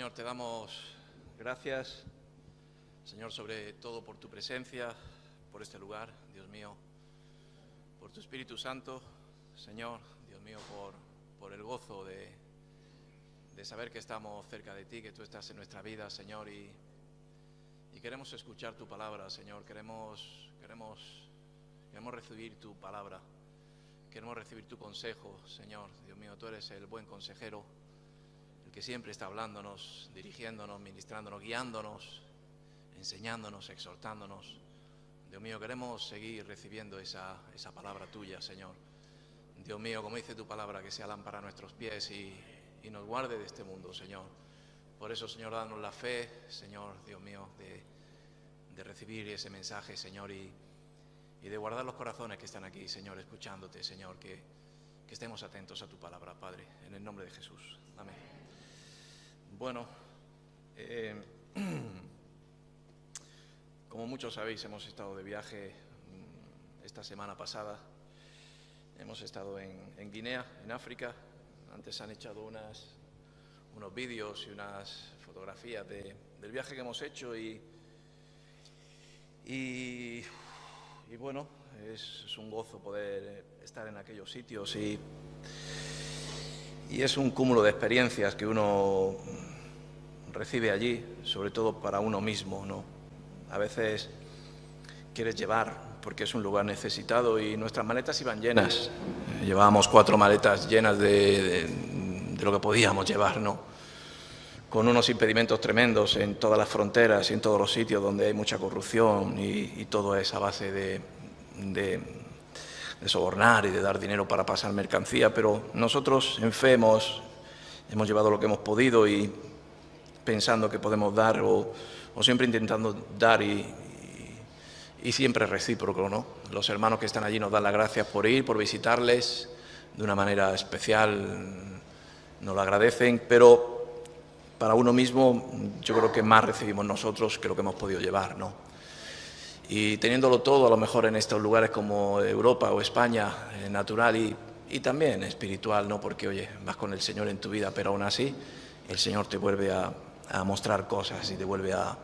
Señor, te damos gracias, Señor, sobre todo por tu presencia, por este lugar, Dios mío, por tu Espíritu Santo, Señor, Dios mío, por el gozo de saber que estamos cerca de ti, que tú estás en nuestra vida, Señor, y queremos escuchar tu palabra, Señor, queremos recibir tu palabra, queremos recibir tu consejo, Señor, Dios mío, tú eres el buen consejero, el que siempre está hablándonos, dirigiéndonos, ministrándonos, guiándonos, enseñándonos, exhortándonos. Dios mío, queremos seguir recibiendo esa palabra tuya, Señor. Dios mío, como dice tu palabra, que sea lámpara a nuestros pies y nos guarde de este mundo, Señor. Por eso, Señor, danos la fe, Señor, Dios mío, de recibir ese mensaje, Señor, y de guardar los corazones que están aquí, Señor, escuchándote, Señor, que estemos atentos a tu palabra, Padre, en el nombre de Jesús. Amén. Bueno, como muchos sabéis, hemos estado de viaje esta semana pasada. Hemos estado en Guinea, en África. Antes han echado unos vídeos y unas fotografías del viaje que hemos hecho y bueno, es un gozo poder estar en aquellos sitios y es un cúmulo de experiencias que uno recibe allí, sobre todo para uno mismo, ¿no? A veces quieres llevar, porque es un lugar necesitado, y nuestras maletas iban llenas. Llevábamos 4 maletas llenas de lo que podíamos llevar, ¿no? Con unos impedimentos tremendos en todas las fronteras y en todos los sitios donde hay mucha corrupción y todo es a base de sobornar y de dar dinero para pasar mercancía, pero nosotros en fe hemos llevado lo que hemos podido y pensando que podemos dar o siempre intentando dar y siempre recíproco, ¿no? Los hermanos que están allí nos dan las gracias por ir, por visitarles de una manera especial, nos lo agradecen, pero para uno mismo yo creo que más recibimos nosotros que lo que hemos podido llevar, ¿no? Y teniéndolo todo, a lo mejor en estos lugares como Europa o España, natural y también espiritual, ¿no? Porque, oye, vas con el Señor en tu vida, pero aún así el Señor te vuelve a mostrar cosas y te vuelve a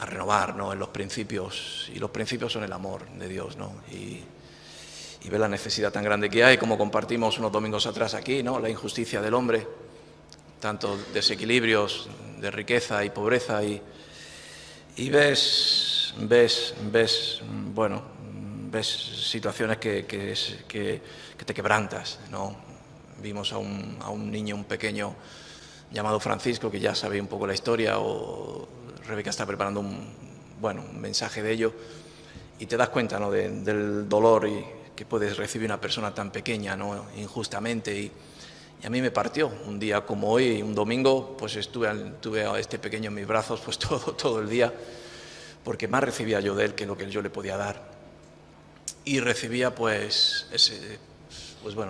renovar, ¿no? En los principios, y los principios son el amor de Dios, ¿no? Y ver la necesidad tan grande que hay, como compartimos unos domingos atrás aquí, ¿no? La injusticia del hombre, tanto desequilibrios de riqueza y pobreza, y ves situaciones que te quebrantas, ¿no? Vimos a un niño, un pequeño llamado Francisco, que ya sabe un poco la historia, o Rebeca está preparando un mensaje de ello, y te das cuenta, ¿no? del dolor que puedes recibir una persona tan pequeña, ¿no? Injustamente, y a mí me partió un día como hoy, un domingo, pues tuve a este pequeño en mis brazos pues todo el día, porque más recibía yo de él que lo que yo le podía dar, y recibía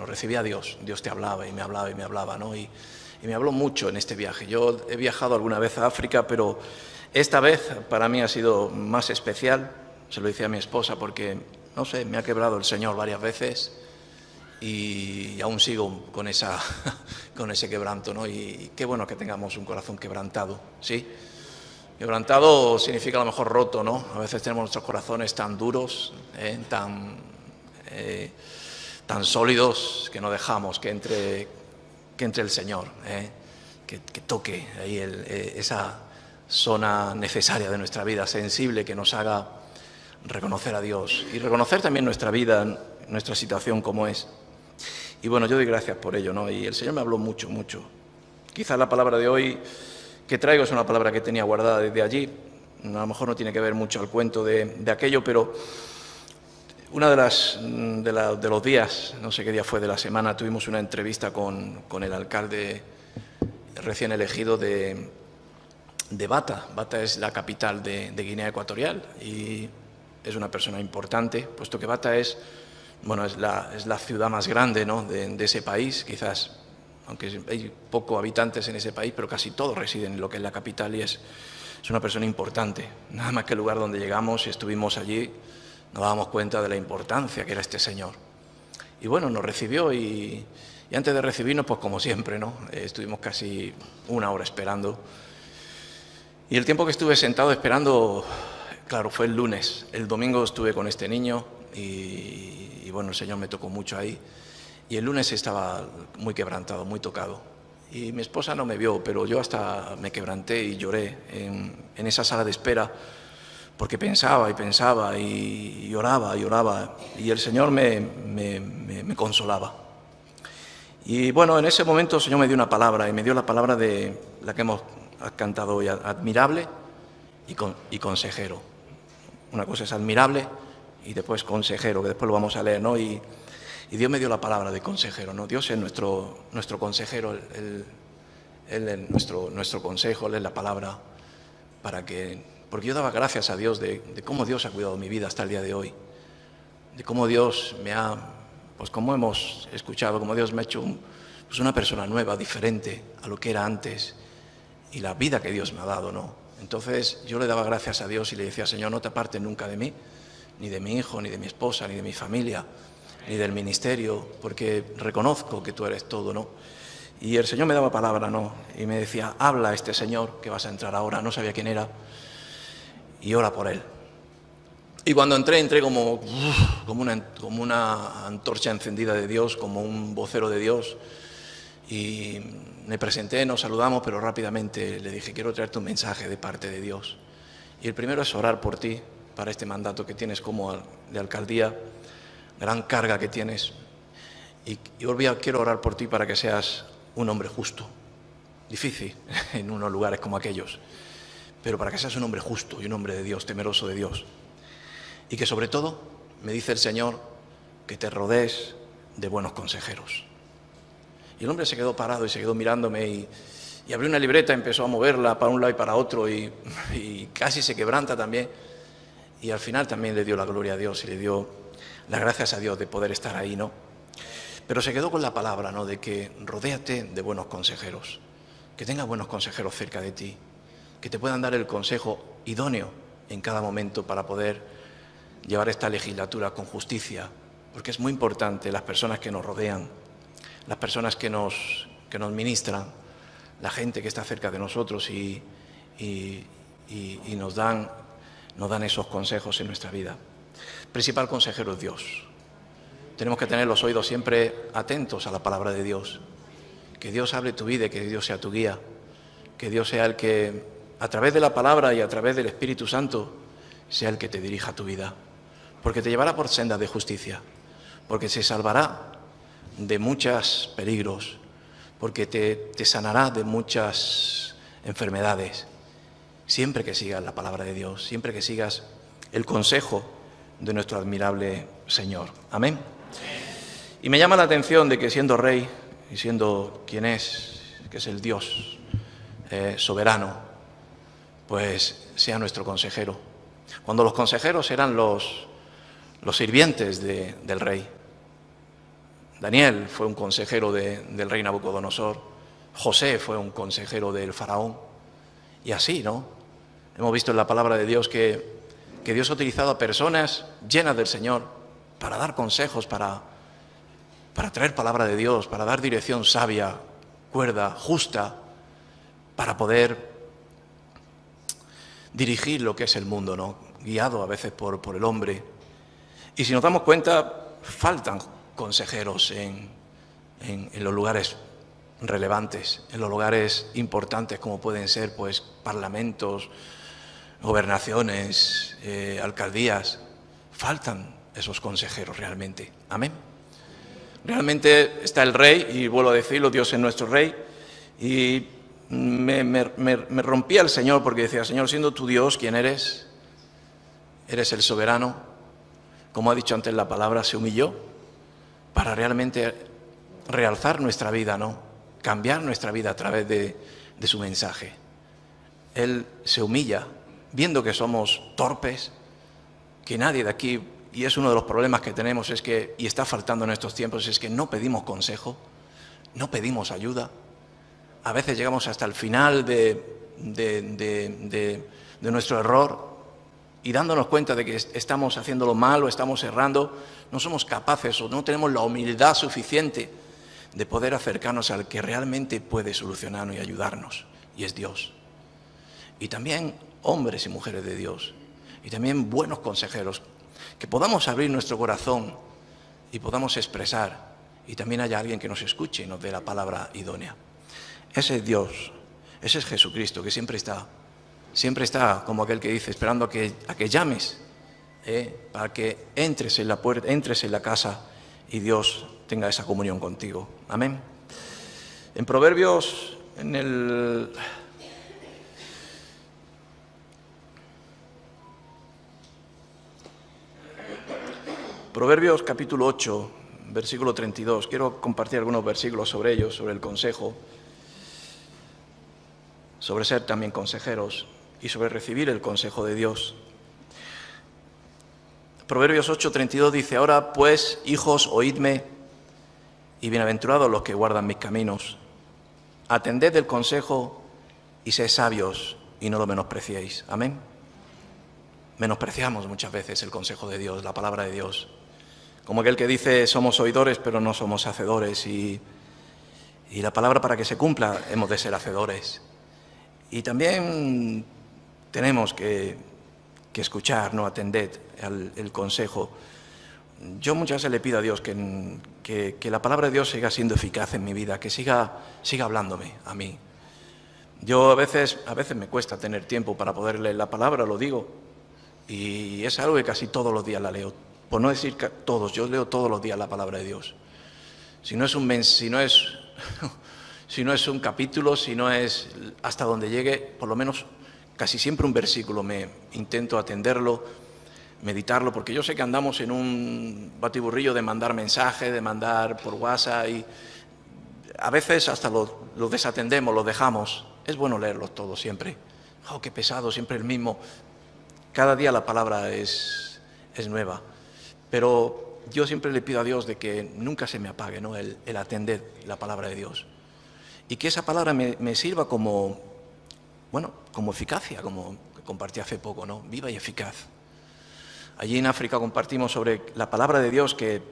recibía a Dios. Dios te hablaba y me hablaba y me hablaba, ¿no? Y me habló mucho en este viaje. Yo he viajado alguna vez a África, pero esta vez para mí ha sido más especial. Se lo decía a mi esposa porque, no sé, me ha quebrado el Señor varias veces y aún sigo con ese quebranto, ¿no? Y qué bueno que tengamos un corazón quebrantado, ¿sí? Quebrantado significa a lo mejor roto, ¿no? A veces tenemos nuestros corazones tan duros, tan sólidos, que no dejamos que entre el Señor, que toque ahí esa zona necesaria de nuestra vida, sensible, que nos haga reconocer a Dios y reconocer también nuestra vida, nuestra situación como es. Y bueno, yo doy gracias por ello, ¿no? Y el Señor me habló mucho, mucho. Quizás la palabra de hoy que traigo es una palabra que tenía guardada desde allí. A lo mejor no tiene que ver mucho al cuento de aquello, pero una de los días, no sé qué día fue de la semana, tuvimos una entrevista con el alcalde recién elegido de Bata. Bata es la capital de Guinea Ecuatorial y es una persona importante, puesto que Bata es la ciudad más grande, ¿no? de ese país, quizás, aunque hay pocos habitantes en ese país, pero casi todos residen en lo que es la capital, y es una persona importante. Nada más que el lugar donde llegamos y estuvimos allí, nos dábamos cuenta de la importancia que era este señor. Y bueno, nos recibió y Y antes de recibirnos, pues como siempre, ¿no? Estuvimos casi 1 hora esperando. Y el tiempo que estuve sentado esperando, claro, fue el lunes. El domingo estuve con este niño y bueno, el Señor me tocó mucho ahí. Y el lunes estaba muy quebrantado, muy tocado. Y mi esposa no me vio, pero yo hasta me quebranté y lloré en esa sala de espera, porque pensaba y pensaba y oraba y oraba, y el Señor me consolaba. Y bueno, en ese momento el Señor me dio una palabra, y me dio la palabra de la que hemos cantado hoy: admirable y consejero. Una cosa es admirable y después consejero, que después lo vamos a leer, ¿no? Y Dios me dio la palabra de consejero, ¿no? Dios es nuestro consejero, Él es nuestro consejo, Él es la palabra porque yo daba gracias a Dios de cómo Dios ha cuidado mi vida hasta el día de hoy, de cómo Dios me ha, pues como hemos escuchado, cómo Dios me ha hecho pues una persona nueva, diferente a lo que era antes, y la vida que Dios me ha dado, ¿no? Entonces yo le daba gracias a Dios y le decía: Señor, no te apartes nunca de mí, ni de mi hijo, ni de mi esposa, ni de mi familia, ni del ministerio, porque reconozco que tú eres todo, ¿no? Y el Señor me daba palabra, ¿no? Y me decía: habla a este señor que vas a entrar ahora. No sabía quién era, y ora por él. Y cuando entré como una antorcha encendida de Dios, como un vocero de Dios, y me presenté, nos saludamos, pero rápidamente le dije: quiero traerte un mensaje de parte de Dios. Y el primero es orar por ti, para este mandato que tienes como de alcaldía, gran carga que tienes. Y quiero orar por ti para que seas un hombre justo. Difícil en unos lugares como aquellos, pero para que seas un hombre justo y un hombre de Dios, temeroso de Dios. Y que sobre todo, me dice el Señor, que te rodees de buenos consejeros. Y el hombre se quedó parado y se quedó mirándome y abrió una libreta, empezó a moverla para un lado y para otro y casi se quebranta también. Y al final también le dio la gloria a Dios y le dio las gracias a Dios de poder estar ahí, ¿no? Pero se quedó con la palabra, ¿no?, de que rodéate de buenos consejeros, que tengas buenos consejeros cerca de ti, que te puedan dar el consejo idóneo en cada momento para poder llevar esta legislatura con justicia, porque es muy importante las personas que nos rodean, las personas que nos ministran, la gente que está cerca de nosotros y nos dan esos consejos en nuestra vida. El principal consejero es Dios. Tenemos que tener los oídos siempre atentos a la palabra de Dios. Que Dios hable tu vida y que Dios sea tu guía. Que Dios sea el que, a través de la palabra y a través del Espíritu Santo, sea el que te dirija tu vida. Porque te llevará por sendas de justicia. Porque se salvará de muchos peligros. Porque te sanará de muchas enfermedades. Siempre que sigas la palabra de Dios. Siempre que sigas el consejo de nuestro admirable Señor. Amén. Y me llama la atención de que siendo rey y siendo quien es, que es el Dios soberano, pues sea nuestro consejero. Cuando los consejeros eran los sirvientes del rey. Daniel fue un consejero del rey Nabucodonosor. José fue un consejero del faraón. Y así, ¿no? Hemos visto en la palabra de Dios que Dios ha utilizado a personas llenas del Señor para dar consejos, para traer palabra de Dios, para dar dirección sabia, cuerda, justa, para poder dirigir lo que es el mundo, ¿no? Guiado a veces por el hombre. Y si nos damos cuenta, faltan consejeros en los lugares relevantes, en los lugares importantes como pueden ser pues parlamentos, gobernaciones, alcaldías. Faltan esos consejeros realmente. Amén. Realmente está el rey, y vuelvo a decirlo, Dios es nuestro rey, y me rompía el Señor porque decía: Señor, siendo tu Dios, ¿quién eres? Eres el soberano. Como ha dicho antes la palabra, se humilló para realmente realzar nuestra vida, ¿no? Cambiar nuestra vida a través de su mensaje. Él se humilla, viendo que somos torpes, que nadie de aquí, y es uno de los problemas que tenemos, es que, y está faltando en estos tiempos, es que no pedimos consejo, no pedimos ayuda. A veces llegamos hasta el final de nuestro error y dándonos cuenta de que estamos haciéndolo mal o estamos errando, no somos capaces o no tenemos la humildad suficiente de poder acercarnos al que realmente puede solucionarnos y ayudarnos, y es Dios. Y también hombres y mujeres de Dios, y también buenos consejeros, que podamos abrir nuestro corazón y podamos expresar, y también haya alguien que nos escuche y nos dé la palabra idónea. Ese es Dios, ese es Jesucristo, que siempre está como aquel que dice, esperando a que llames, para que entres en la puerta, entres en la casa y Dios tenga esa comunión contigo. Amén. En Proverbios, Proverbios capítulo 8, versículo 32. Quiero compartir algunos versículos sobre ellos, sobre el consejo, sobre ser también consejeros y sobre recibir el consejo de Dios. Proverbios 8, 32 dice: ahora pues, hijos, oídme, y bienaventurados los que guardan mis caminos. Atended el consejo y sed sabios, y no lo menospreciéis. Amén. Menospreciamos muchas veces el consejo de Dios, la palabra de Dios. Como aquel que dice, somos oidores, pero no somos hacedores. Y la palabra, para que se cumpla, hemos de ser hacedores. Y también tenemos que escuchar, no atender el consejo. Yo muchas veces le pido a Dios que la palabra de Dios siga siendo eficaz en mi vida, que siga hablándome a mí. Yo a veces me cuesta tener tiempo para poder leer la palabra, lo digo, y es algo que casi todos los días la leo. Por no decir que todos, yo leo todos los días la palabra de Dios. Si no es un capítulo, si no es hasta donde llegue, por lo menos casi siempre un versículo me intento atenderlo, meditarlo, porque yo sé que andamos en un batiburrillo de mandar mensajes, de mandar por WhatsApp, y a veces hasta lo desatendemos, lo dejamos. Es bueno leerlos todos siempre. ¡Oh, qué pesado! Siempre el mismo. Cada día la palabra es nueva. Pero yo siempre le pido a Dios de que nunca se me apague, ¿no?, el atender la palabra de Dios. Y que esa palabra me sirva como eficacia, como compartí hace poco, ¿no? Viva y eficaz. Allí en África compartimos sobre la palabra de Dios que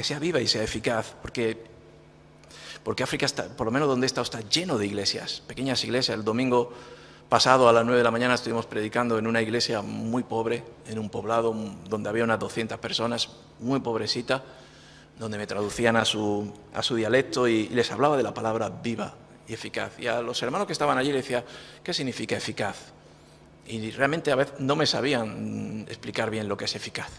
sea viva y sea eficaz, porque África, por lo menos donde he estado, está lleno de iglesias, pequeñas iglesias. El domingo pasado a las 9 de la mañana estuvimos predicando en una iglesia muy pobre, en un poblado donde había unas 200 personas, muy pobrecita, donde me traducían a su dialecto y les hablaba de la palabra viva y eficaz. Y a los hermanos que estaban allí les decía, ¿qué significa eficaz? Y realmente a veces no me sabían explicar bien lo que es eficaz.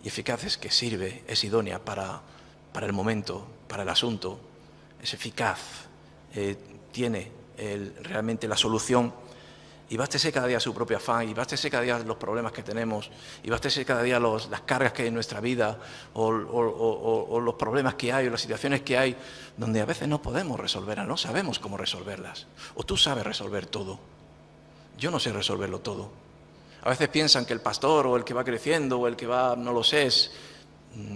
Y eficaz es que sirve, es idónea para el momento, para el asunto. Es eficaz, tiene realmente la solución. Y bástese cada día su propio afán, y bástese cada día los problemas que tenemos, y bástese cada día las cargas que hay en nuestra vida, o los problemas que hay, o las situaciones que hay, donde a veces no podemos resolverlas, no sabemos cómo resolverlas. O tú sabes resolver todo. Yo no sé resolverlo todo. A veces piensan que el pastor, o el que va creciendo, o el que va, no lo sé,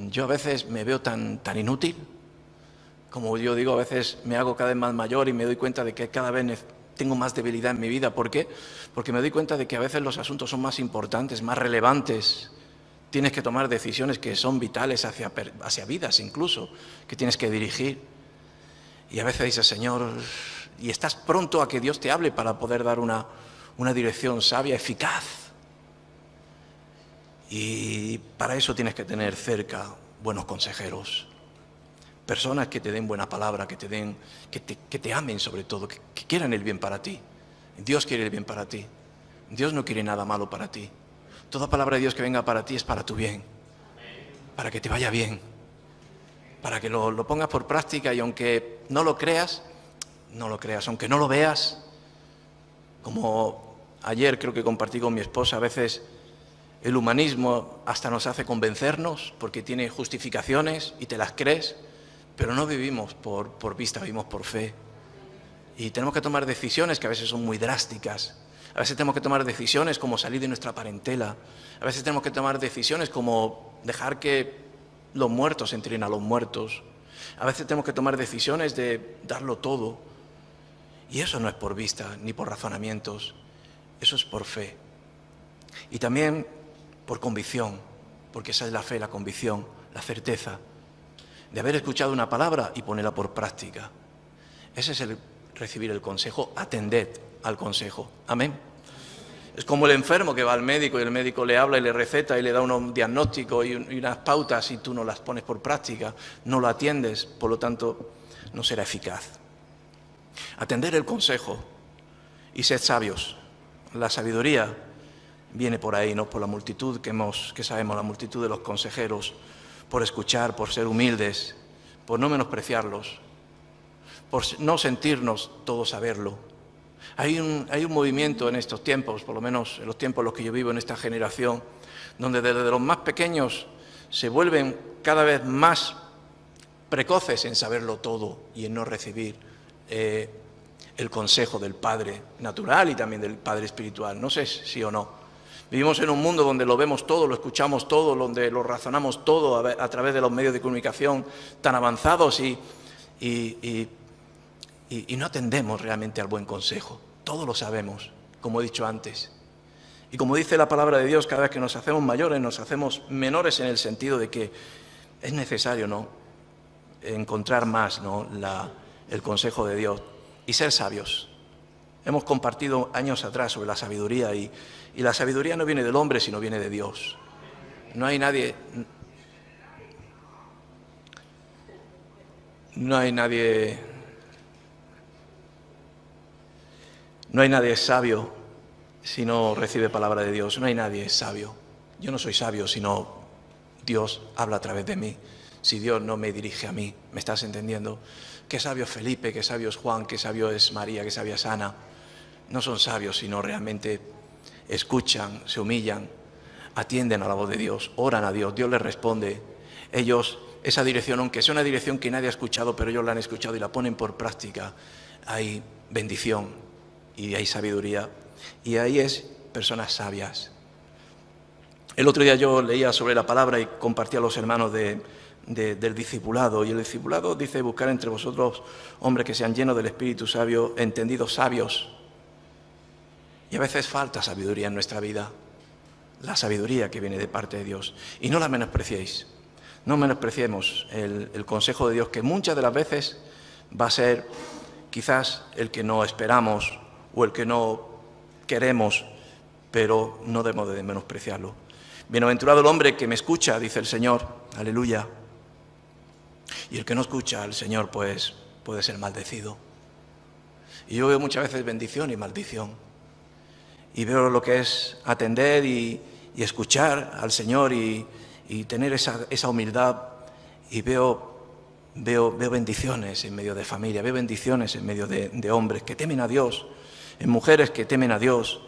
yo a veces me veo tan inútil. Como yo digo, a veces me hago cada vez más mayor y me doy cuenta de que cada vez tengo más debilidad en mi vida. ¿Por qué? Porque me doy cuenta de que a veces los asuntos son más importantes, más relevantes. Tienes que tomar decisiones que son vitales hacia vidas incluso, que tienes que dirigir. Y a veces dices, Señor, y estás pronto a que Dios te hable para poder dar una dirección sabia, eficaz. Y para eso tienes que tener cerca buenos consejeros. Personas que te den buena palabra, que te amen sobre todo, que quieran el bien para ti. Dios quiere el bien para ti. Dios no quiere nada malo para ti. Toda palabra de Dios que venga para ti es para tu bien, para que te vaya bien, para que lo pongas por práctica, y aunque no lo creas, aunque no lo veas, como ayer creo que compartí con mi esposa, a veces el humanismo hasta nos hace convencernos porque tiene justificaciones y te las crees. Pero no vivimos por vista, vivimos por fe. Y tenemos que tomar decisiones que a veces son muy drásticas. A veces tenemos que tomar decisiones como salir de nuestra parentela. A veces tenemos que tomar decisiones como dejar que los muertos entren a los muertos. A veces tenemos que tomar decisiones de darlo todo. Y eso no es por vista ni por razonamientos. Eso es por fe. Y también por convicción, porque esa es la fe, la convicción, la certeza de haber escuchado una palabra y ponerla por práctica. Ese es el recibir el consejo, atended al consejo. Amén. Es como el enfermo que va al médico y el médico le habla y le receta y le da unos diagnósticos y unas pautas y tú no las pones por práctica, no lo atiendes, por lo tanto no será eficaz. Atender el consejo y sed sabios. La sabiduría viene por ahí, ¿no? Por la multitud que sabemos, la multitud de los consejeros, por escuchar, por ser humildes, por no menospreciarlos, por no sentirnos todos saberlo. Hay un movimiento en estos tiempos, por lo menos en los tiempos en los que yo vivo en esta generación, donde desde los más pequeños se vuelven cada vez más precoces en saberlo todo y en no recibir el consejo del Padre natural y también del Padre espiritual. No sé si o no. Vivimos en un mundo donde lo vemos todo, lo escuchamos todo, donde lo razonamos todo a través de los medios de comunicación tan avanzados y no atendemos realmente al buen consejo. Todo lo sabemos, como he dicho antes. Y como dice la palabra de Dios, cada vez que nos hacemos mayores, nos hacemos menores en el sentido de que es necesario, ¿no?, encontrar más, ¿no?, el consejo de Dios y ser sabios. Hemos compartido años atrás sobre la sabiduría y la sabiduría no viene del hombre, sino viene de Dios. No hay nadie sabio si no recibe palabra de Dios. No hay nadie sabio. Yo no soy sabio, sino Dios habla a través de mí. Si Dios no me dirige a mí, ¿me estás entendiendo? Qué sabio es Felipe, qué sabio es Juan, qué sabio es María, qué sabia es Ana. No son sabios, sino realmente escuchan, se humillan, atienden a la voz de Dios, oran a Dios, Dios les responde. Ellos, esa dirección, aunque sea una dirección que nadie ha escuchado, pero ellos la han escuchado y la ponen por práctica, hay bendición y hay sabiduría. Y ahí es personas sabias. El otro día yo leía sobre la palabra y compartía a los hermanos del discipulado. Y el discipulado dice: buscar entre vosotros hombres que sean llenos del Espíritu sabio, entendidos, sabios. Y a veces falta sabiduría en nuestra vida, la sabiduría que viene de parte de Dios. Y no la menospreciéis, no menospreciemos el consejo de Dios, que muchas de las veces va a ser quizás el que no esperamos o el que no queremos, pero no debemos de menospreciarlo. Bienaventurado el hombre que me escucha, dice el Señor, aleluya. Y el que no escucha al Señor, pues puede ser maldecido. Y yo veo muchas veces bendición y maldición. Y veo lo que es atender y escuchar al Señor y tener esa humildad. Y veo bendiciones en medio de familia, veo bendiciones en medio de hombres que temen a Dios, en mujeres que temen a Dios.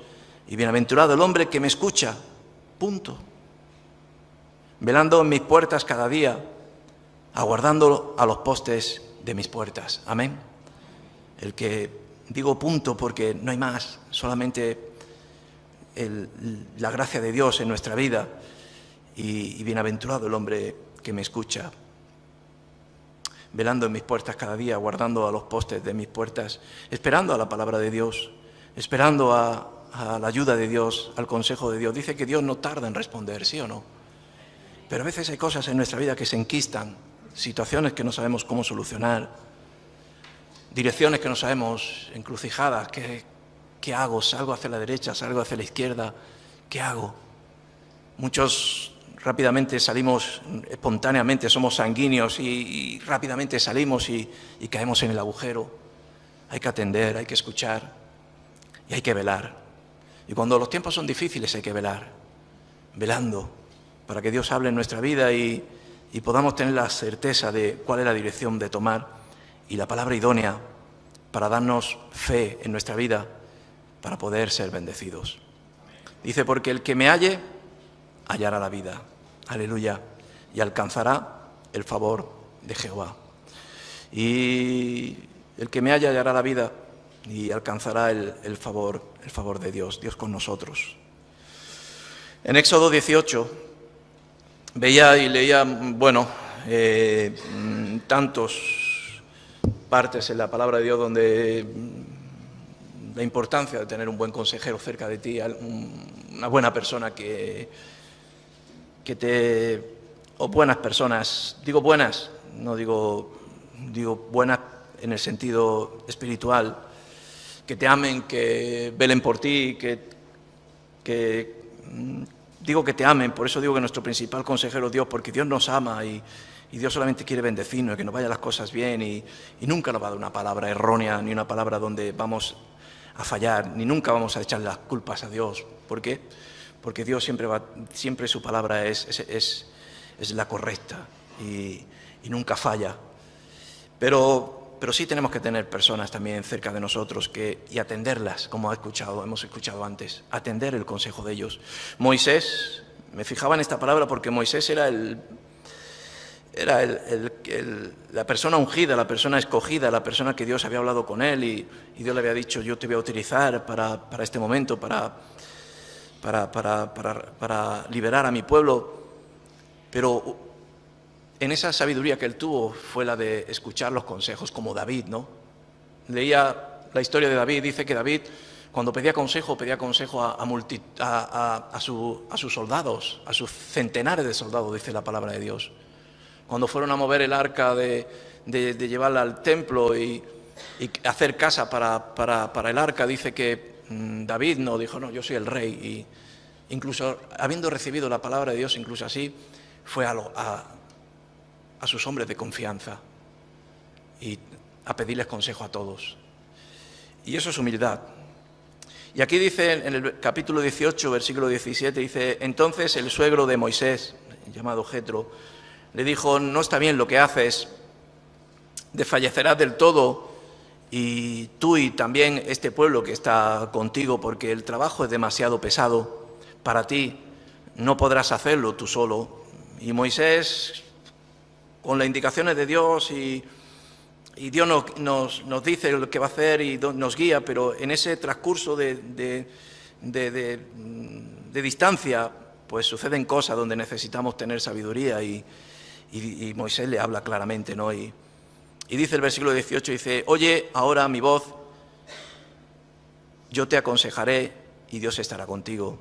Y bienaventurado el hombre que me escucha, punto. Velando en mis puertas cada día, aguardando a los postes de mis puertas. Amén. El que digo punto porque no hay más, solamente la gracia de Dios en nuestra vida. Y bienaventurado el hombre que me escucha, velando en mis puertas cada día, aguardando a los postes de mis puertas, esperando a la palabra de Dios, esperando a la ayuda de Dios, al consejo de Dios. Dice que Dios no tarda en responder, ¿sí o no? Pero a veces hay cosas en nuestra vida que se enquistan, situaciones que no sabemos cómo solucionar, direcciones que no sabemos, encrucijadas. ¿Qué hago? ¿Salgo hacia la derecha? ¿Salgo hacia la izquierda? ¿Qué hago? Muchos rápidamente salimos espontáneamente, somos sanguíneos y rápidamente salimos y caemos en el agujero. Hay que atender, hay que escuchar y hay que velar. Y cuando los tiempos son difíciles hay que velar, velando para que Dios hable en nuestra vida y podamos tener la certeza de cuál es la dirección de tomar y la palabra idónea para darnos fe en nuestra vida, para poder ser bendecidos. Dice: porque el que me halle, hallará la vida, aleluya, y alcanzará el favor de Jehová. Y el que me halle, hallará la vida y alcanzará el favor de Dios, Dios con nosotros. En Éxodo 18 veía y leía, tantos partes en la palabra de Dios donde la importancia de tener un buen consejero cerca de ti, una buena persona o buenas personas, digo buenas, no digo buenas en el sentido espiritual, que te amen, que velen por ti, digo que te amen, por eso digo que nuestro principal consejero es Dios, porque Dios nos ama y Dios solamente quiere bendecirnos, que nos vayan las cosas bien y nunca nos va a dar una palabra errónea, ni una palabra donde vamos a fallar, ni nunca vamos a echar las culpas a Dios. ¿Por qué? Porque Dios siempre su palabra es la correcta y nunca falla. Pero sí tenemos que tener personas también cerca de nosotros y atenderlas, como hemos escuchado antes, atender el consejo de ellos. Moisés, me fijaba en esta palabra porque Moisés era la persona ungida, la persona escogida, la persona que Dios había hablado con él y Dios le había dicho: yo te voy a utilizar para este momento, para liberar a mi pueblo. Pero en esa sabiduría que él tuvo fue la de escuchar los consejos, como David, ¿no? Leía la historia de David, dice que David, cuando pedía consejo a sus soldados, a sus centenares de soldados, dice la palabra de Dios. Cuando fueron a mover el arca de llevarla al templo y hacer casa para el arca, dice que David no dijo: no, yo soy el rey. Y incluso habiendo recibido la palabra de Dios, incluso así, fue a sus hombres de confianza y a pedirles consejo a todos. Y eso es humildad. Y aquí dice, en el capítulo 18, versículo 17, dice: entonces el suegro de Moisés, llamado Jetro, le dijo: no está bien lo que haces, desfallecerás del todo, y tú y también este pueblo que está contigo, porque el trabajo es demasiado pesado para ti, no podrás hacerlo tú solo. Y Moisés, con las indicaciones de Dios, y Dios nos dice lo que va a hacer y nos guía, pero en ese transcurso de distancia, pues suceden cosas donde necesitamos tener sabiduría y Moisés le habla claramente, ¿no? Y dice el versículo 18, dice: oye ahora mi voz, yo te aconsejaré y Dios estará contigo.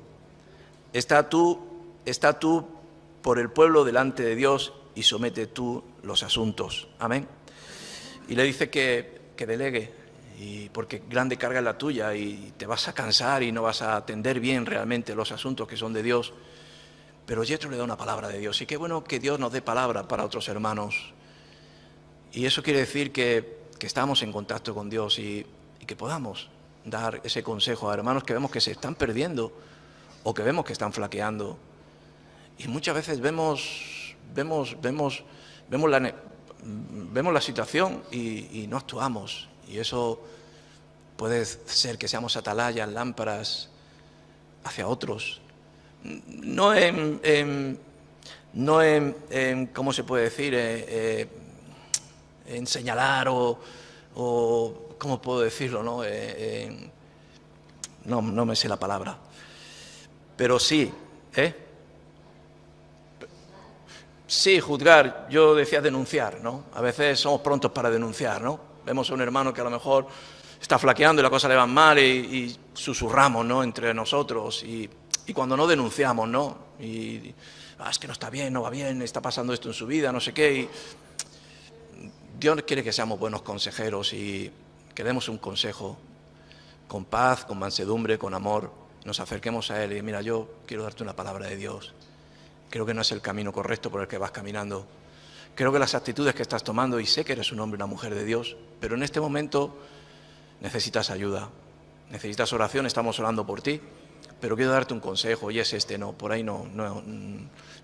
Está tú por el pueblo delante de Dios y somete tú los asuntos. Amén. Y le dice que delegue, porque grande carga es la tuya y te vas a cansar y no vas a atender bien realmente los asuntos que son de Dios. Pero Jetro le da una palabra de Dios, y qué bueno que Dios nos dé palabra para otros hermanos. Y eso quiere decir que estamos en contacto con Dios y que podamos dar ese consejo a hermanos que vemos que se están perdiendo o que vemos que están flaqueando. Y muchas veces vemos la situación y no actuamos. Y eso puede ser que seamos atalayas, lámparas hacia otros. No en ¿cómo se puede decir? En señalar o ¿cómo puedo decirlo? No me sé la palabra. Pero sí, Sí, juzgar. Yo decía denunciar, ¿no? A veces somos prontos para denunciar, ¿no? Vemos a un hermano que a lo mejor está flaqueando y la cosa le va mal y susurramos, ¿no? Entre nosotros y cuando no denunciamos, ¿no? Es que no está bien, no va bien, está pasando esto en su vida, no sé qué. Y Dios quiere que seamos buenos consejeros y que demos un consejo con paz, con mansedumbre, con amor. Nos acerquemos a Él y: mira, yo quiero darte una palabra de Dios. Creo que no es el camino correcto por el que vas caminando. Creo que las actitudes que estás tomando, y sé que eres un hombre y una mujer de Dios, pero en este momento necesitas ayuda, necesitas oración, estamos orando por ti, pero quiero darte un consejo, y es no, por ahí no,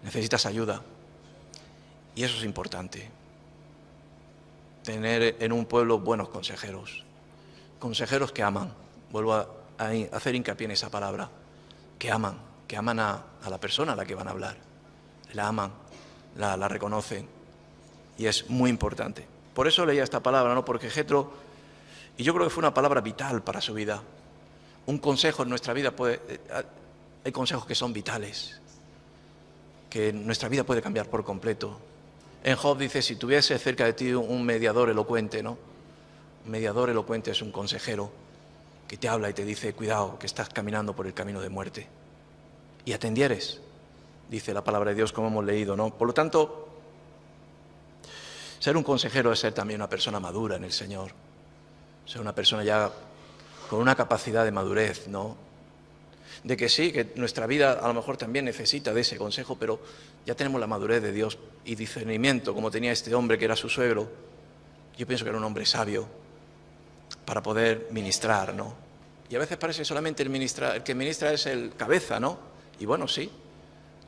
necesitas ayuda. Y eso es importante, tener en un pueblo buenos consejeros que aman. Vuelvo a hacer hincapié en esa palabra, que aman a la persona a la que van a hablar. La aman, la reconocen, y es muy importante. Por eso leía esta palabra, ¿no? Porque Jetro, y yo creo que fue una palabra vital para su vida. Un consejo en nuestra vida hay consejos que son vitales, que nuestra vida puede cambiar por completo. En Job dice: si tuviese cerca de ti un mediador elocuente, ¿no? Un mediador elocuente es un consejero que te habla y te dice: cuidado, que estás caminando por el camino de muerte. Y atendieres, dice la palabra de Dios, como hemos leído, ¿no? Por lo tanto, Ser un consejero es ser también una persona madura en el Señor. Ser una persona ya con una capacidad de madurez, ¿no? De que sí, que nuestra vida a lo mejor también necesita de ese consejo, pero ya tenemos la madurez de Dios y discernimiento, como tenía este hombre que era su suegro. Yo pienso que era un hombre sabio para poder ministrar, ¿no? Y a veces parece solamente el que ministra es el cabeza, ¿no? Y bueno, sí,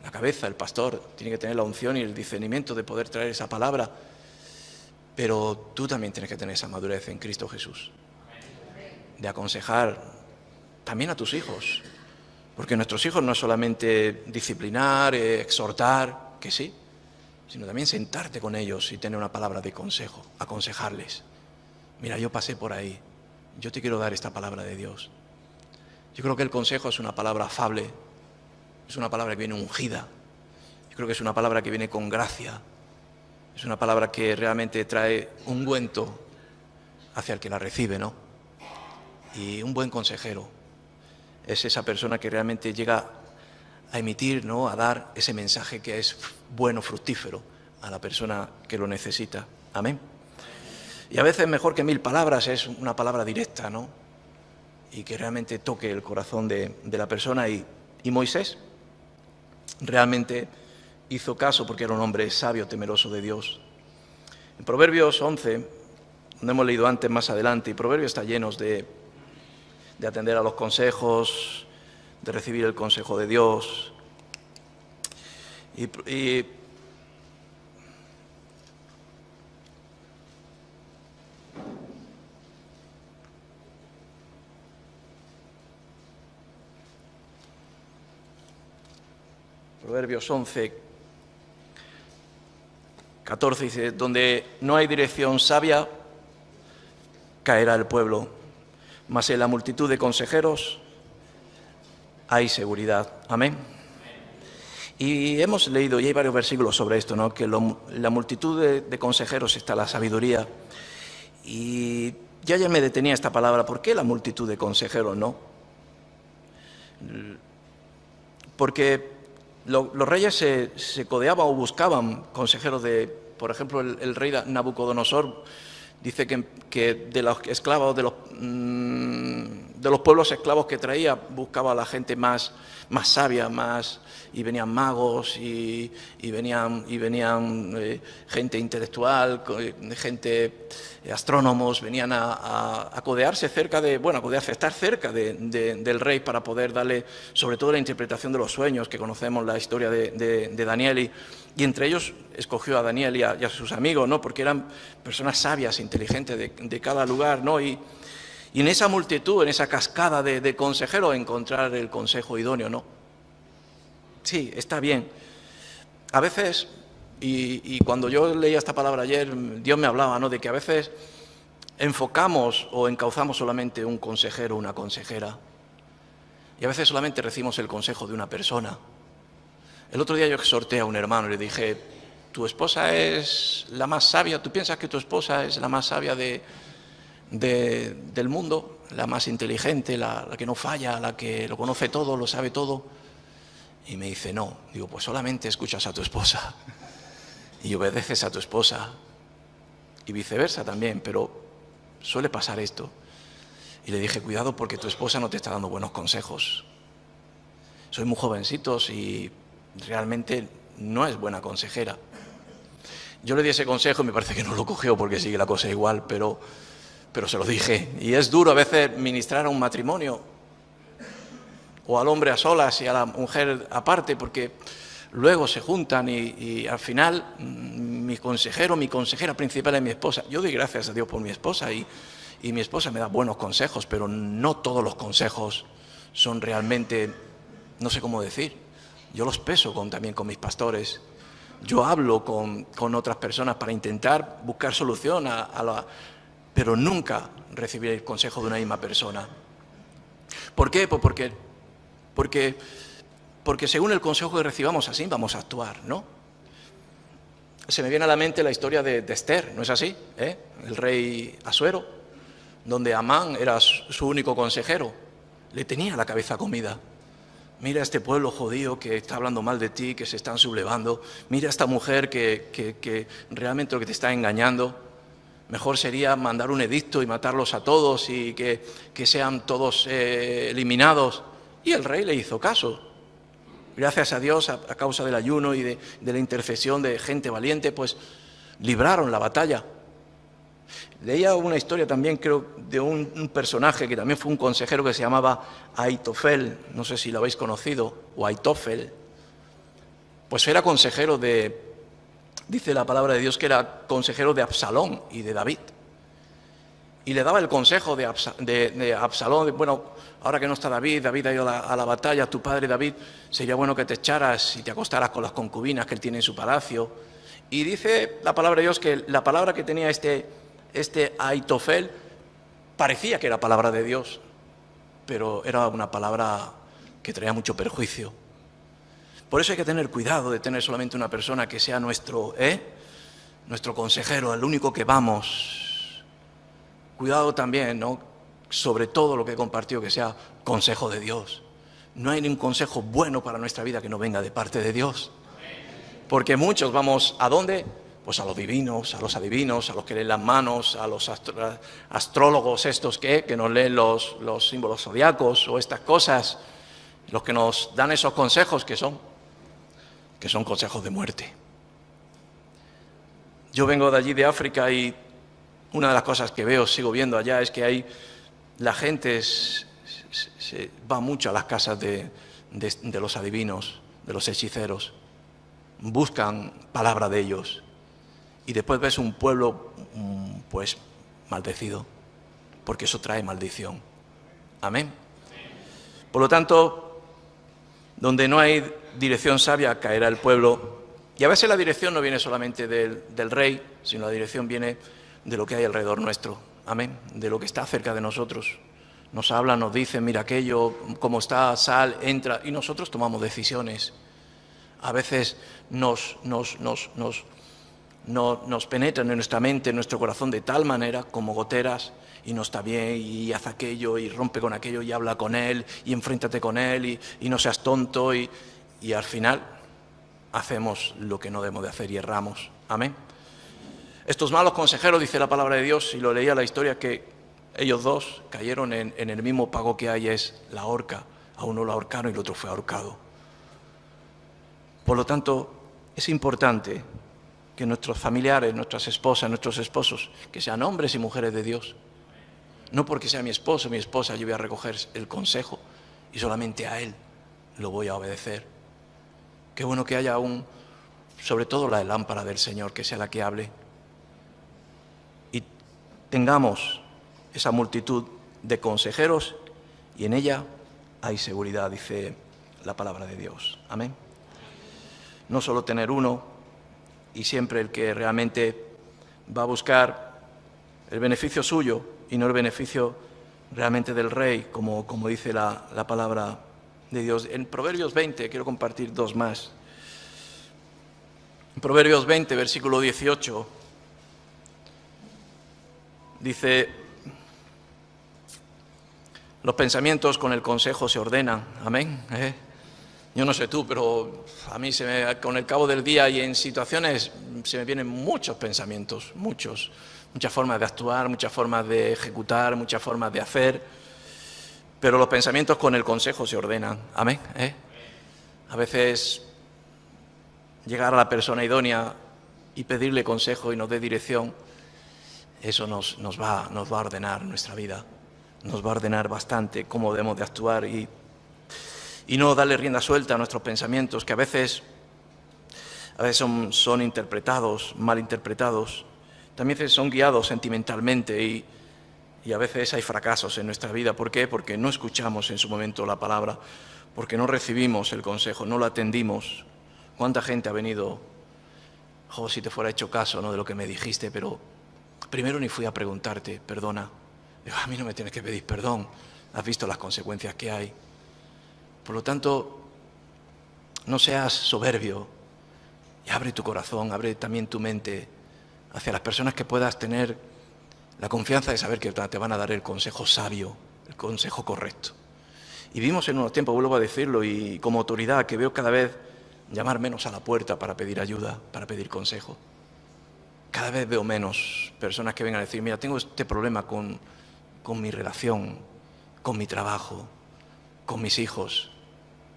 la cabeza, el pastor, tiene que tener la unción y el discernimiento de poder traer esa palabra, pero tú también tienes que tener esa madurez en Cristo Jesús, de aconsejar también a tus hijos, porque nuestros hijos no es solamente disciplinar, exhortar, que sí, sino también sentarte con ellos y tener una palabra de consejo, aconsejarles. Mira, yo pasé por ahí, yo te quiero dar esta palabra de Dios. Yo creo que el consejo es una palabra afable, es una palabra que viene ungida, yo creo que es una palabra que viene con gracia, es una palabra que realmente trae ungüento hacia el que la recibe, ¿no? Y un buen consejero es esa persona que realmente llega a emitir, ¿no?, a dar ese mensaje que es bueno, fructífero a la persona que lo necesita. Amén. Y a veces mejor que 1000 palabras es una palabra directa, ¿no? Y que realmente toque el corazón de la persona. Y Moisés realmente hizo caso porque era un hombre sabio, temeroso de Dios. En Proverbios 11, donde hemos leído antes, más adelante, y Proverbios está lleno de atender a los consejos, de recibir el consejo de Dios. Y Proverbios 11, 14 dice, donde no hay dirección sabia, caerá el pueblo, mas en la multitud de consejeros hay seguridad. Amén. Y hemos leído, y hay varios versículos sobre esto, ¿no?, que en la multitud de consejeros está la sabiduría. Y ya me detenía esta palabra, ¿por qué la multitud de consejeros, no? Porque los reyes se codeaban o buscaban consejeros por ejemplo, el rey Nabucodonosor dice que de los esclavos, de los pueblos esclavos que traía, buscaba a la gente más sabia, y venían magos y venían gente intelectual, gente, astrónomos, venían a codearse estar cerca del rey para poder darle, sobre todo, la interpretación de los sueños, que conocemos la historia de Daniel, y entre ellos escogió a Daniel y a sus amigos, ¿no?, porque eran personas sabias, inteligentes de cada lugar, ¿no? Y en esa multitud, en esa cascada de consejeros, encontrar el consejo idóneo, ¿no? Sí, está bien. A veces, y cuando yo leía esta palabra ayer, Dios me hablaba, ¿no?, de que a veces enfocamos o encauzamos solamente un consejero o una consejera, y a veces solamente recibimos el consejo de una persona. El otro día yo exhorté a un hermano y le dije, ¿tu esposa es la más sabia? ¿Tú piensas que tu esposa es la más sabia del mundo? La más inteligente, la que no falla, la que lo conoce todo, lo sabe todo. Y me dice, no. Digo, pues solamente escuchas a tu esposa y obedeces a tu esposa, y viceversa también, pero suele pasar esto. Y le dije, cuidado, porque tu esposa no te está dando buenos consejos. Soy muy jovencitos y realmente no es buena consejera. Yo le di ese consejo y me parece que no lo cogió porque sigue la cosa igual, pero se lo dije. Y es duro a veces ministrar a un matrimonio, o al hombre a solas y a la mujer aparte, porque luego se juntan y al final mi consejera principal es mi esposa. Yo doy gracias a Dios por mi esposa y mi esposa me da buenos consejos, pero no todos los consejos son realmente, no sé cómo decir. Yo los peso también con mis pastores. Yo hablo con otras personas para intentar buscar solución pero nunca recibir el consejo de una misma persona. ¿Por qué? Pues porque según el consejo que recibamos, así vamos a actuar, ¿no? Se me viene a la mente la historia de Esther, ¿no es así? El rey Asuero, donde Amán era su único consejero, le tenía la cabeza comida. Mira a este pueblo judío que está hablando mal de ti, que se están sublevando. Mira a esta mujer que realmente lo que te está engañando. Mejor sería mandar un edicto y matarlos a todos y que sean todos eliminados. Y el rey le hizo caso. Gracias a Dios, a causa del ayuno y de la intercesión de gente valiente, pues libraron la batalla. Leía una historia también, creo, de un personaje que también fue un consejero que se llamaba Aitofel, no sé si lo habéis conocido, o Aitofel. Pues era consejero dice la palabra de Dios que era consejero de Absalón y de David. Y le daba el consejo de Absalón, bueno, ahora que no está David ha ido a la batalla, tu padre David, sería bueno que te echaras y te acostaras con las concubinas que él tiene en su palacio. Y dice la palabra de Dios que la palabra que tenía este Aitofel parecía que era palabra de Dios, pero era una palabra que traía mucho perjuicio. Por eso hay que tener cuidado de tener solamente una persona que sea nuestro consejero, el único que vamos. Cuidado también, ¿no? Sobre todo lo que he compartido, que sea consejo de Dios. No hay ningún consejo bueno para nuestra vida que no venga de parte de Dios. Porque muchos vamos, ¿a dónde? Pues a los divinos, a los adivinos, a los que leen las manos, a los astrólogos estos que nos leen los símbolos zodiacos o estas cosas, los que nos dan esos consejos que son consejos de muerte. Yo vengo de allí, de África, y una de las cosas que veo, sigo viendo allá, es que la gente se va mucho a las casas de los adivinos, de los hechiceros, buscan palabra de ellos, y después ves un pueblo pues maldecido, porque eso trae maldición. Amén. Por lo tanto, donde no hay dirección sabia, caerá el pueblo. Y a veces la dirección no viene solamente del rey, sino la dirección viene de lo que hay alrededor nuestro. Amén. De lo que está cerca de nosotros. Nos habla, nos dice, mira aquello, cómo está, sal, entra, y nosotros tomamos decisiones. A veces nos penetran en nuestra mente, en nuestro corazón de tal manera, como goteras, y no está bien, y haz aquello, y rompe con aquello, y habla con él, y enfréntate con él, y no seas tonto, y al final hacemos lo que no debemos de hacer y erramos. Amén. Estos malos consejeros, dice la palabra de Dios, y lo leía la historia, que ellos dos cayeron en el mismo pago que hay, es la horca. A uno lo ahorcaron y el otro fue ahorcado. Por lo tanto, es importante que nuestros familiares, nuestras esposas, nuestros esposos, que sean hombres y mujeres de Dios, no porque sea mi esposo, mi esposa, yo voy a recoger el consejo y solamente a él lo voy a obedecer. Qué bueno que haya sobre todo la lámpara del Señor, que sea la que hable, y tengamos esa multitud de consejeros, y en ella hay seguridad, dice la palabra de Dios. Amén. No solo tener uno, y siempre el que realmente va a buscar el beneficio suyo y no el beneficio realmente del rey, como dice la palabra de Dios. En Proverbios 20, quiero compartir dos más. En Proverbios 20, versículo 18, dice: los pensamientos con el consejo se ordenan. Amén. Yo no sé tú, pero a mí con el cabo del día y en situaciones se me vienen muchos pensamientos, muchas formas de actuar, muchas formas de ejecutar, muchas formas de hacer, pero los pensamientos con el consejo se ordenan. Amén. A veces llegar a la persona idónea y pedirle consejo y nos dé dirección, eso nos va a ordenar nuestra vida, nos va a ordenar bastante cómo debemos de actuar y no darle rienda suelta a nuestros pensamientos, que a veces son interpretados, mal interpretados, también son guiados sentimentalmente y a veces hay fracasos en nuestra vida. ¿Por qué? Porque no escuchamos en su momento la palabra, porque no recibimos el consejo, no lo atendimos. ¿Cuánta gente ha venido? Si te fuera hecho caso, ¿no?, de lo que me dijiste, pero primero ni fui a preguntarte, perdona. Digo, a mí no me tienes que pedir perdón, has visto las consecuencias que hay. Por lo tanto, no seas soberbio y abre tu corazón, abre también tu mente hacia las personas que puedas tener la confianza de saber que te van a dar el consejo sabio, el consejo correcto. Y vivimos en unos tiempos, vuelvo a decirlo, y como autoridad que veo cada vez llamar menos a la puerta para pedir ayuda, para pedir consejo. Cada vez veo menos personas que vengan a decir, mira, tengo este problema con mi relación, con mi trabajo, con mis hijos.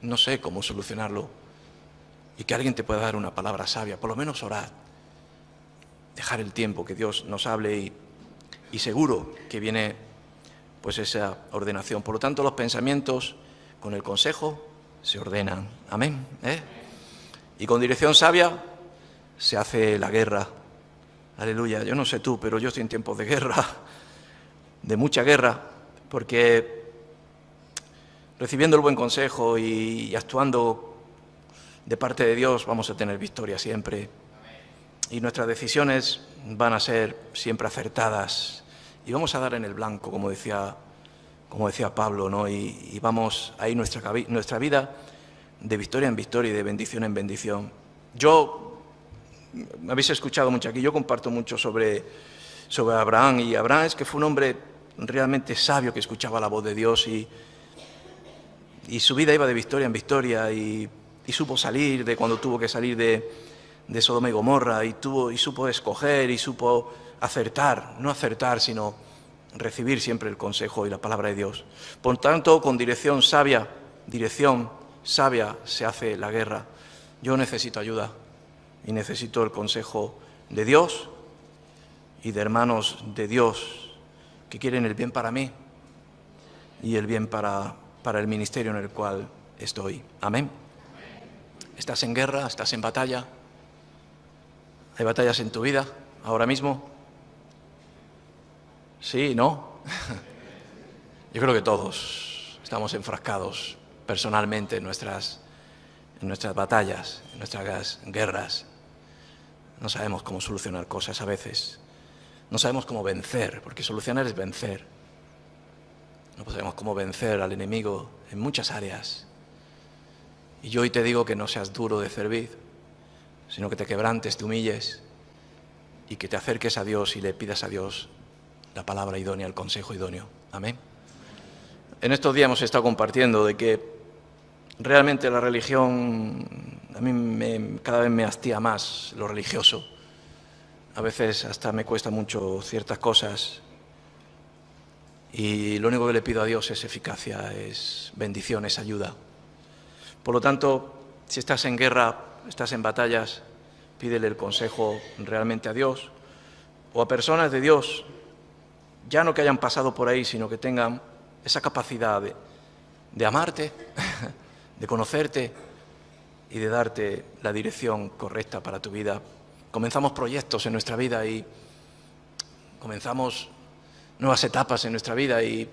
No sé cómo solucionarlo. Y que alguien te pueda dar una palabra sabia, por lo menos orad. Dejar el tiempo que Dios nos hable y seguro que viene pues esa ordenación. Por lo tanto, los pensamientos con el consejo se ordenan. Amén. Y con dirección sabia se hace la guerra. Aleluya. Yo no sé tú, pero yo estoy en tiempos de guerra, de mucha guerra, porque recibiendo el buen consejo y actuando de parte de Dios vamos a tener victoria siempre. Y nuestras decisiones van a ser siempre acertadas. Y vamos a dar en el blanco, como decía Pablo, ¿no? Y vamos a ir nuestra vida de victoria en victoria y de bendición en bendición. Me habéis escuchado mucho aquí, yo comparto mucho sobre Abraham. Y Abraham es que fue un hombre realmente sabio que escuchaba la voz de Dios y su vida iba de victoria en victoria y supo salir de cuando tuvo que salir de Sodoma y Gomorra y supo escoger y supo acertar, no acertar, sino recibir siempre el consejo y la palabra de Dios. Por tanto, con dirección sabia se hace la guerra. Yo necesito ayuda y necesito el consejo de Dios y de hermanos de Dios que quieren el bien para mí y el bien para el ministerio en el cual estoy. Amén. ¿Estás en guerra? ¿Estás en batalla? ¿Hay batallas en tu vida ahora mismo? ¿Sí? ¿No? Yo creo que todos estamos enfrascados personalmente en nuestras batallas, en nuestras guerras. No sabemos cómo solucionar cosas a veces. No sabemos cómo vencer, porque solucionar es vencer. No sabemos cómo vencer al enemigo en muchas áreas. Y yo hoy te digo que no seas duro de cerviz, sino que te quebrantes, te humilles y que te acerques a Dios y le pidas a Dios la palabra idónea, el consejo idóneo. Amén. En estos días hemos estado compartiendo de que realmente la religión, a mí cada vez me hastía más lo religioso. A veces hasta me cuesta mucho ciertas cosas y lo único que le pido a Dios es eficacia, es bendición, es ayuda. Por lo tanto, si estás en guerra, estás en batallas, pídele el consejo realmente a Dios o a personas de Dios, ya no que hayan pasado por ahí, sino que tengan esa capacidad de amarte, de conocerte y de darte la dirección correcta para tu vida. Comenzamos proyectos en nuestra vida y comenzamos nuevas etapas en nuestra vida y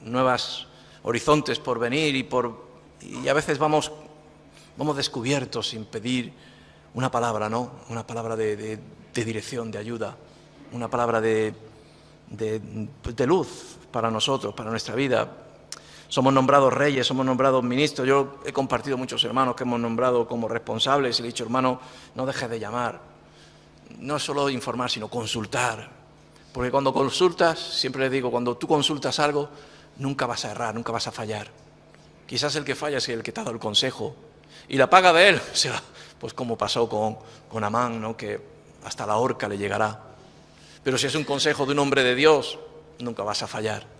nuevos horizontes por venir y a veces vamos descubiertos sin pedir una palabra, ¿no? Una palabra de dirección, de ayuda, una palabra de luz para nosotros, para nuestra vida. Somos nombrados reyes, somos nombrados ministros. Yo he compartido muchos hermanos que hemos nombrado como responsables y le he dicho, hermano, no dejes de llamar. No es solo informar, sino consultar. Porque cuando consultas, siempre les digo, cuando tú consultas algo, nunca vas a errar, nunca vas a fallar. Quizás el que falla es el que te ha dado el consejo. Y la paga de él será, pues como pasó con Amán, ¿no? Que hasta la horca le llegará. Pero si es un consejo de un hombre de Dios, nunca vas a fallar.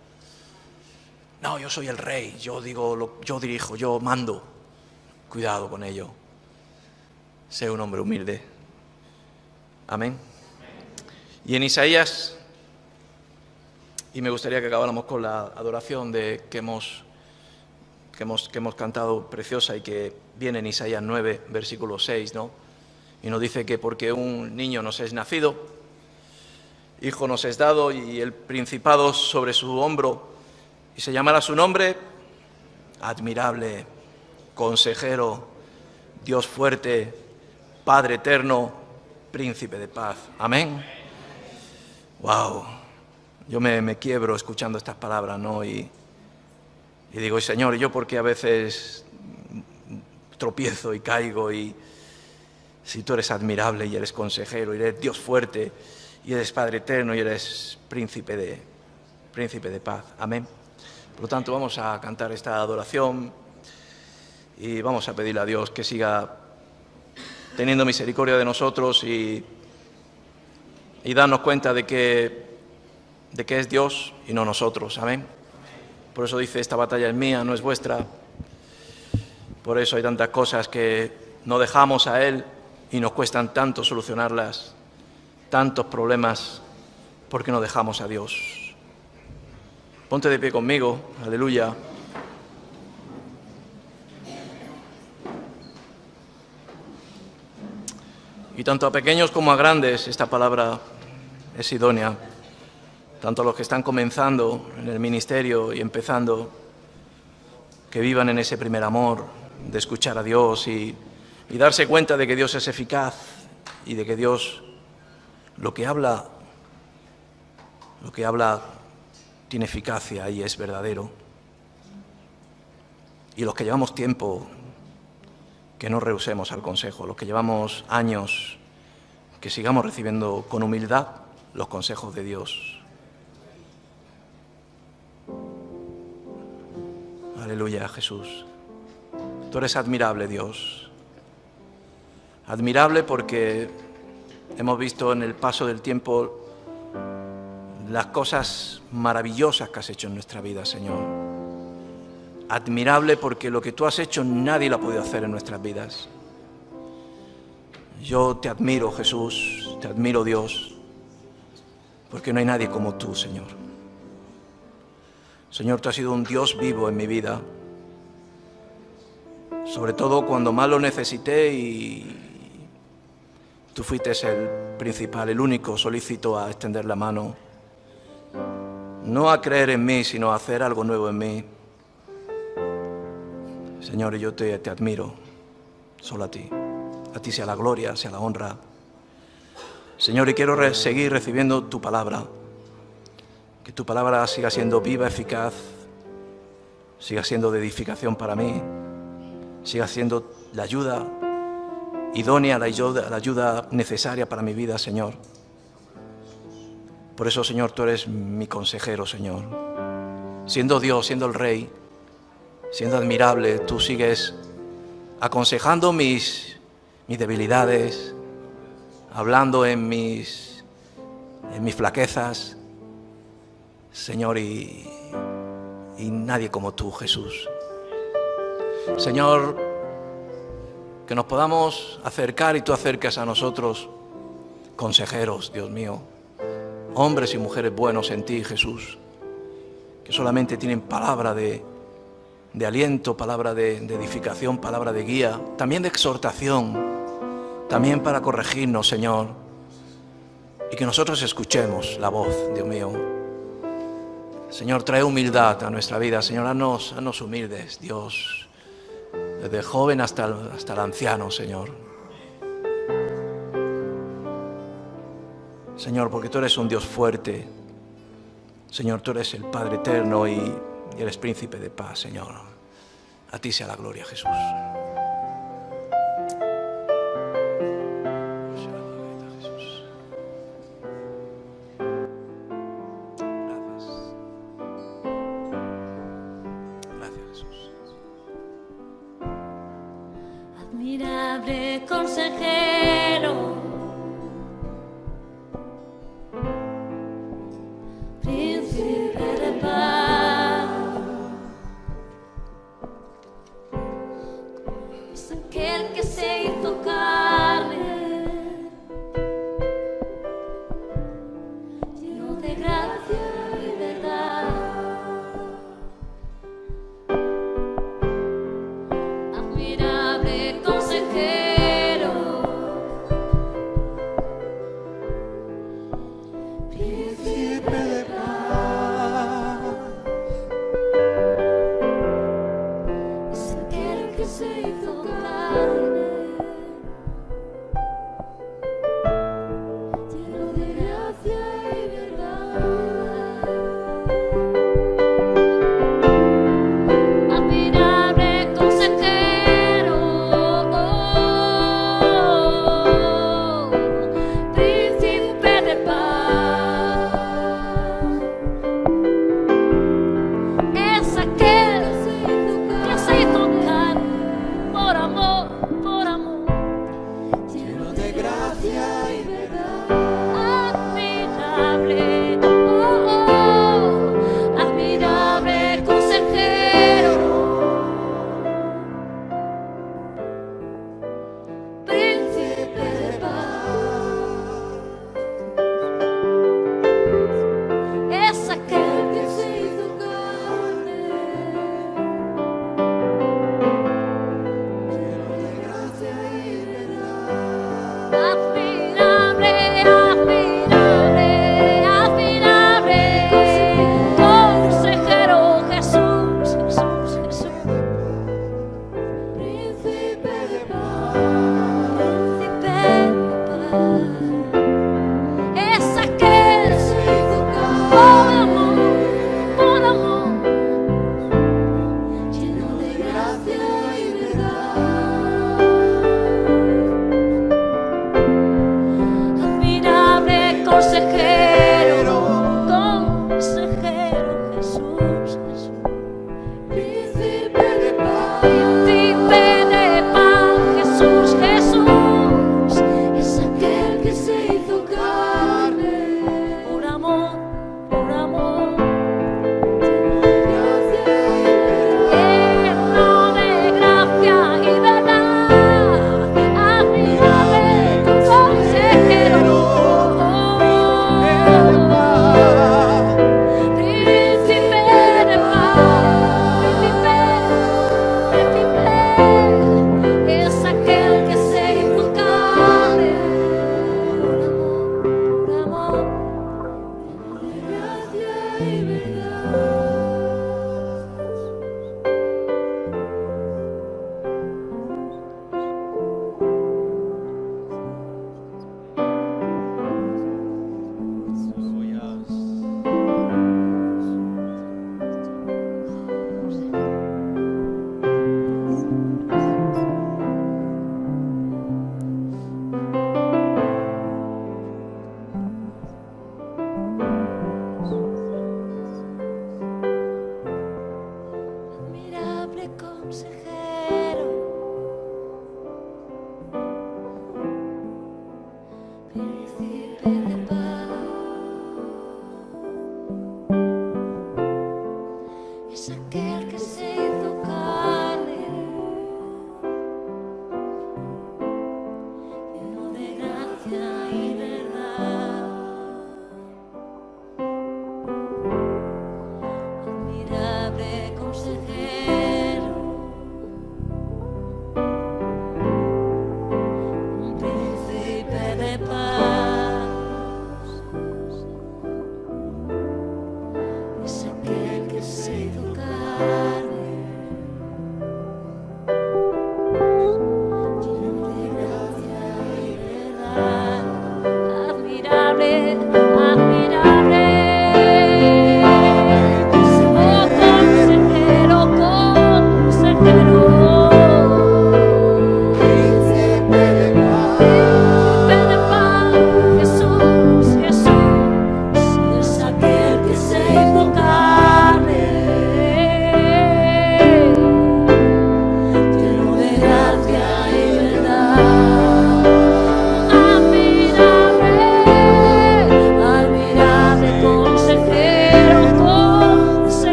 No, yo soy el rey, yo digo, yo dirijo, yo mando. Cuidado con ello. Sé un hombre humilde. Amén. Y en Isaías, y me gustaría que acabáramos con la adoración que hemos cantado preciosa y que viene en Isaías 9, versículo 6, ¿no? Y nos dice que porque un niño nos es nacido, hijo nos es dado y el principado sobre su hombro, y se llamará su nombre admirable, consejero, Dios fuerte, Padre eterno, príncipe de paz. Amén. Wow. Yo me quiebro escuchando estas palabras, ¿no? Y digo, Señor, ¿y yo por qué a veces tropiezo y caigo? Y si tú eres admirable y eres consejero, y eres Dios fuerte, y eres Padre eterno, y eres príncipe de paz. Amén. Por lo tanto, vamos a cantar esta adoración y vamos a pedirle a Dios que siga teniendo misericordia de nosotros y darnos cuenta de que es Dios y no nosotros. Amén. Por eso dice, esta batalla es mía, no es vuestra. Por eso hay tantas cosas que no dejamos a Él y nos cuestan tanto solucionarlas, tantos problemas, porque no dejamos a Dios. Ponte de pie conmigo, aleluya. Y tanto a pequeños como a grandes esta palabra es idónea. Tanto a los que están comenzando en el ministerio y empezando, que vivan en ese primer amor de escuchar a Dios y darse cuenta de que Dios es eficaz y de que Dios lo que habla tiene eficacia y es verdadero. Y los que llevamos tiempo, que no rehusemos al consejo. Los que llevamos años, que sigamos recibiendo con humildad los consejos de Dios. Aleluya, Jesús. Tú eres admirable, Dios. Admirable porque hemos visto en el paso del tiempo las cosas maravillosas que has hecho en nuestra vida, Señor. Admirable porque lo que tú has hecho nadie lo ha podido hacer en nuestras vidas. Yo te admiro, Jesús, te admiro, Dios, porque no hay nadie como tú, Señor. Señor, tú has sido un Dios vivo en mi vida, sobre todo cuando más lo necesité y tú fuiste el principal, el único solícito a extender la mano, no a creer en mí, sino a hacer algo nuevo en mí. Señor, yo te admiro, solo a ti sea la gloria, sea la honra. Señor, y quiero seguir recibiendo tu palabra. Que tu palabra siga siendo viva, eficaz, siga siendo de edificación para mí, siga siendo la ayuda idónea, la ayuda necesaria para mi vida, Señor. Por eso, Señor, tú eres mi consejero, Señor. Siendo Dios, siendo el Rey, siendo admirable, tú sigues aconsejando mis debilidades, hablando en mis flaquezas, Señor, y nadie como tú, Jesús. Señor, que nos podamos acercar y tú acerques a nosotros, consejeros, Dios mío, hombres y mujeres buenos en ti, Jesús, que solamente tienen palabra de aliento, palabra de edificación, palabra de guía, también de exhortación, también para corregirnos, Señor, y que nosotros escuchemos la voz, Dios mío. Señor, trae humildad a nuestra vida. Señor, haznos humildes, Dios, desde el joven hasta el anciano, Señor. Señor, porque tú eres un Dios fuerte. Señor, tú eres el Padre eterno y eres príncipe de paz, Señor. A ti sea la gloria, Jesús. Admirable consejero.